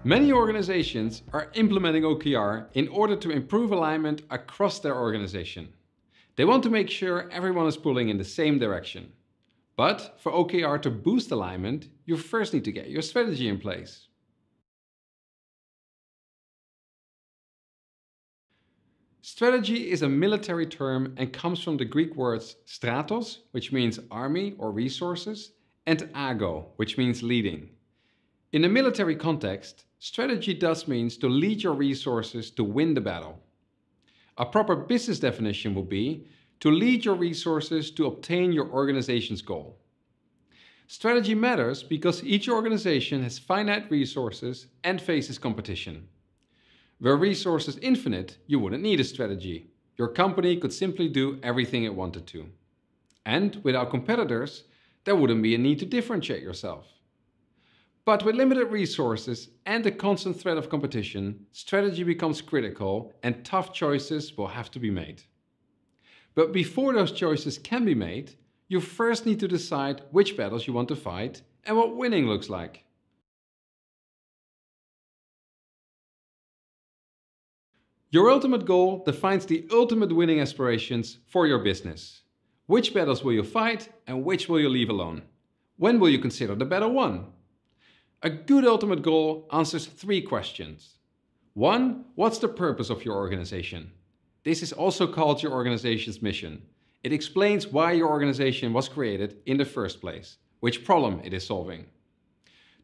Many organizations are implementing OKR in order to improve alignment across their organization. They want to make sure everyone is pulling in the same direction. But for OKR to boost alignment, you first need to get your strategy in place. Strategy is a military term and comes from the Greek words stratos, which means army or resources, and ago, which means leading. In a military context, strategy thus means to lead your resources to win the battle. A proper business definition would be to lead your resources to obtain your organization's goal. Strategy matters because each organization has finite resources and faces competition. Were resources infinite, you wouldn't need a strategy. Your company could simply do everything it wanted to. And without competitors, there wouldn't be a need to differentiate yourself. But with limited resources and the constant threat of competition, strategy becomes critical and tough choices will have to be made. But before those choices can be made, you first need to decide which battles you want to fight and what winning looks like. Your ultimate goal defines the ultimate winning aspirations for your business. Which battles will you fight and which will you leave alone? When will you consider the battle won? A good ultimate goal answers 3 questions. 1. What's the purpose of your organization? This is also called your organization's mission. It explains why your organization was created in the first place, which problem it is solving.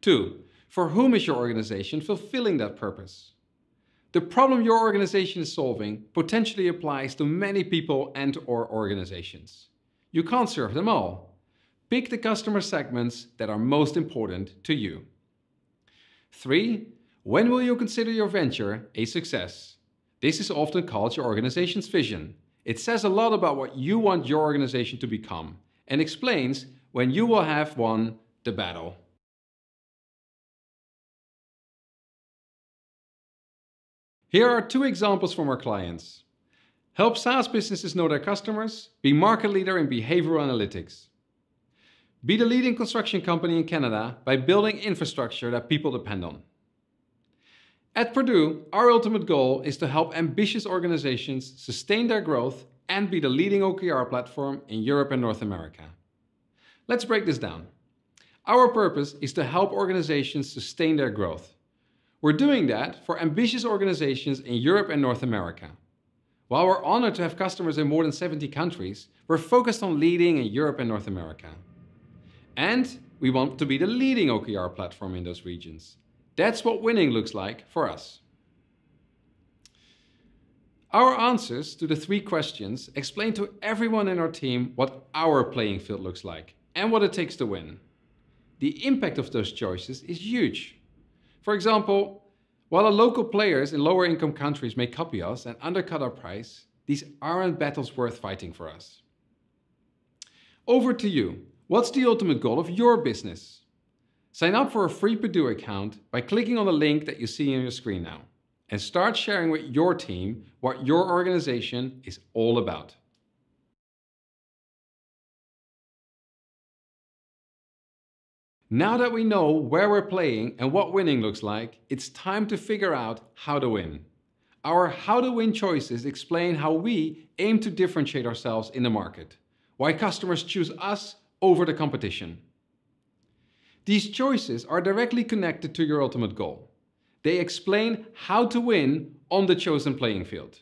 2. For whom is your organization fulfilling that purpose? The problem your organization is solving potentially applies to many people and/or organizations. You can't serve them all. Pick the customer segments that are most important to you. 3. When will you consider your venture a success? This is often called your organization's vision. It says a lot about what you want your organization to become and explains when you will have won the battle. Here are 2 examples from our clients. Help SaaS businesses know their customers, be market leader in behavioral analytics. Be the leading construction company in Canada by building infrastructure that people depend on. At Perdoo, our ultimate goal is to help ambitious organizations sustain their growth and be the leading OKR platform in Europe and North America. Let's break this down. Our purpose is to help organizations sustain their growth. We're doing that for ambitious organizations in Europe and North America. While we're honored to have customers in more than 70 countries, we're focused on leading in Europe and North America. And we want to be the leading OKR platform in those regions. That's what winning looks like for us. Our answers to the 3 questions explain to everyone in our team what our playing field looks like and what it takes to win. The impact of those choices is huge. For example, while the local players in lower income countries may copy us and undercut our price, these aren't battles worth fighting for us. Over to you. What's the ultimate goal of your business? Sign up for a free Perdoo account by clicking on the link that you see on your screen now and start sharing with your team what your organization is all about. Now that we know where we're playing and what winning looks like, it's time to figure out how to win. Our how to win choices explain how we aim to differentiate ourselves in the market, why customers choose us over the competition. These choices are directly connected to your ultimate goal. They explain how to win on the chosen playing field.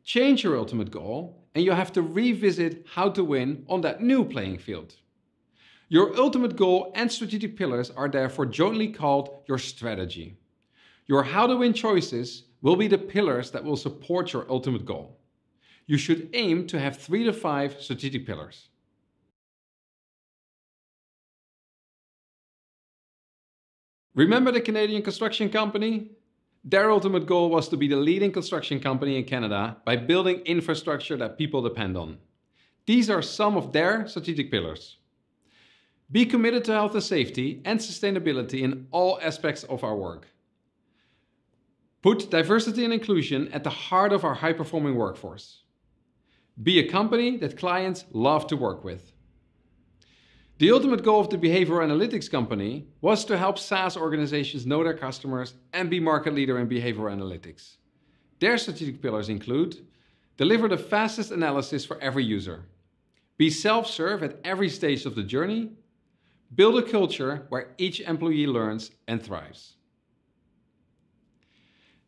Change your ultimate goal and you have to revisit how to win on that new playing field. Your ultimate goal and strategic pillars are therefore jointly called your strategy. Your how to win choices will be the pillars that will support your ultimate goal. You should aim to have 3 to 5 strategic pillars. Remember the Canadian construction company? Their ultimate goal was to be the leading construction company in Canada by building infrastructure that people depend on. These are some of their strategic pillars. Be committed to health and safety and sustainability in all aspects of our work. Put diversity and inclusion at the heart of our high-performing workforce. Be a company that clients love to work with. The ultimate goal of the behavioral analytics company was to help SaaS organizations know their customers and be market leader in behavioral analytics. Their strategic pillars include: deliver the fastest analysis for every user, be self-serve at every stage of the journey, build a culture where each employee learns and thrives.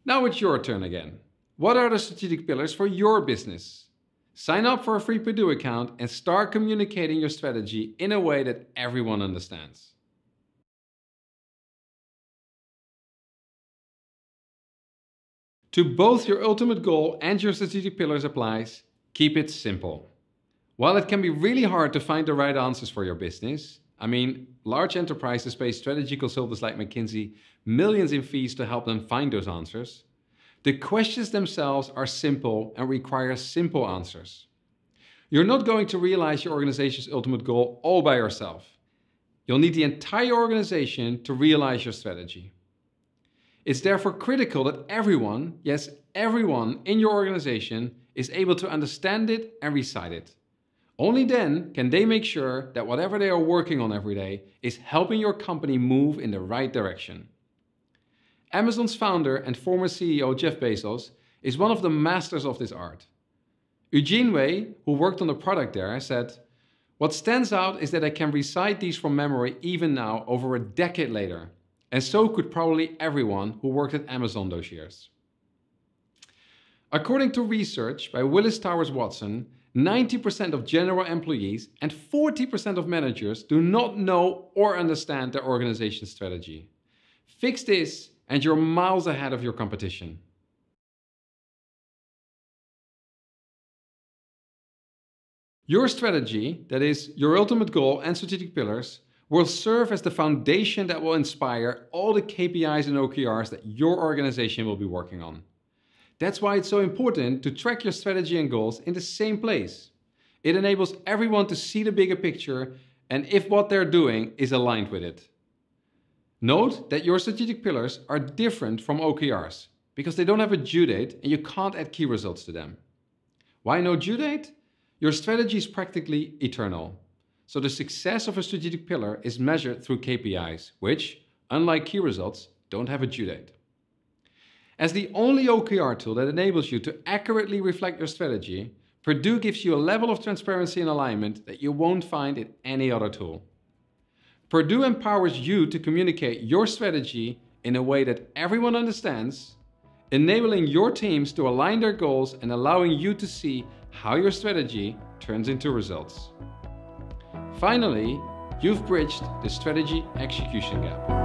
Now it's your turn again. What are the strategic pillars for your business? Sign up for a free Perdoo account and start communicating your strategy in a way that everyone understands. To both your ultimate goal and your strategic pillars applies: keep it simple. While it can be really hard to find the right answers for your business, large enterprises pay strategy consultants like McKinsey millions in fees to help them find those answers. The questions themselves are simple and require simple answers. You're not going to realize your organization's ultimate goal all by yourself. You'll need the entire organization to realize your strategy. It's therefore critical that everyone, yes, everyone in your organization is able to understand it and recite it. Only then can they make sure that whatever they are working on every day is helping your company move in the right direction. Amazon's founder and former CEO Jeff Bezos is one of the masters of this art. Eugene Wei, who worked on the product there, said, "What stands out is that I can recite these from memory even now, over a decade later, and so could probably everyone who worked at Amazon those years." According to research by Willis Towers Watson, 90% of general employees and 40% of managers do not know or understand their organization's strategy. Fix this and you're miles ahead of your competition. Your strategy, that is, your ultimate goal and strategic pillars, will serve as the foundation that will inspire all the KPIs and OKRs that your organization will be working on. That's why it's so important to track your strategy and goals in the same place. It enables everyone to see the bigger picture and if what they're doing is aligned with it. Note that your strategic pillars are different from OKRs because they don't have a due date and you can't add key results to them. Why no due date? Your strategy is practically eternal. So the success of a strategic pillar is measured through KPIs, which, unlike key results, don't have a due date. As the only OKR tool that enables you to accurately reflect your strategy, Perdoo gives you a level of transparency and alignment that you won't find in any other tool. Perdoo empowers you to communicate your strategy in a way that everyone understands, enabling your teams to align their goals and allowing you to see how your strategy turns into results. Finally, you've bridged the strategy execution gap.